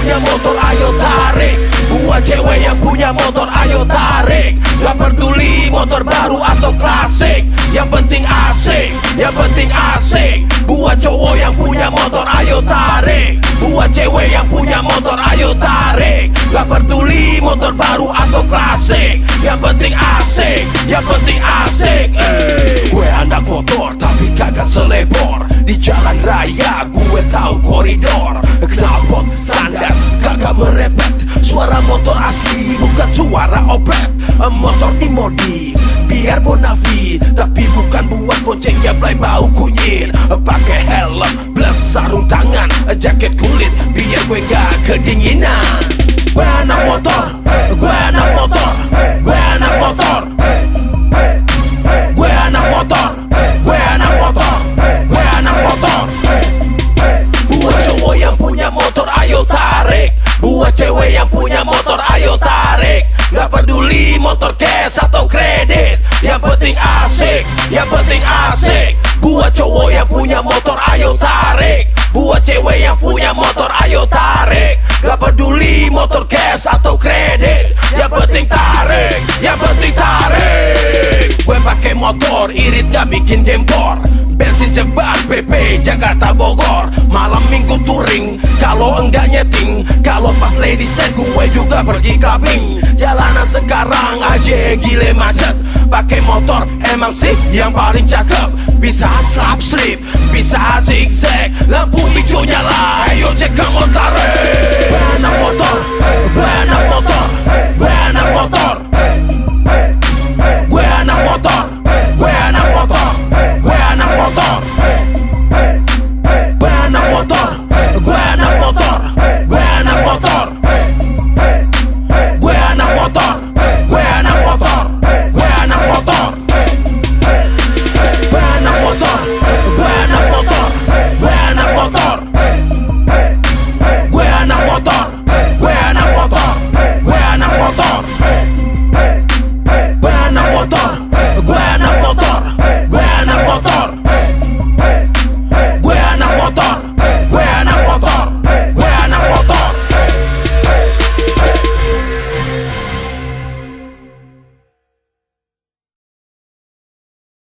punya motor ayo tarik. Buat cewek yang punya motor ayo tarik. Gak peduli motor baru atau klasik, yang penting asik, yang penting asik. Buat cowok yang punya motor ayo tarik. Buat cewek yang punya motor ayo tarik. Gak peduli motor baru atau klasik, yang penting asik, yang penting asik. Gue anak motor tapi kagak selebor. Di jalan raya gue tahu koridor. Knalpot standar kagak merepet. Suara motor asli bukan suara oplet. Motor dimodif biar bonafit, tapi bukan buat bonceng jablay bau kunyit. Pakai helm plus sarung tangan, jaket kulit biar gue gak kedinginan. Gue anak motor, gue anak motor, gue anak motor, gue anak motor, gue anak motor, gue anak motor. Buat cowok yang punya motor ayo tarik. Buat cewek yang punya motor ayo tarik. Gak peduli motor cash atau kredit, yang penting asik, yang penting asik. Buat cowok yang punya motor ayo tarik. Buat cewek yang punya motor ayo tarik. Gak peduli motor cash atau kredit, yang penting tarik, yang penting tarik. Gue pakai motor irit gak bikin gempor. Bensin ceban PP Jakarta Bogor. Malam minggu touring, kalau enggak nyeting. Kalau pas ladies night gue juga pergi clubbing. Jalanan sekarang aja gile macet. Pakai motor emang sih yang paling cakep. Bisa slap slip, bisa zigzag. Lampu hijau nyala, ayo cek kamu tarik. Gue anak motor, gue anak motor,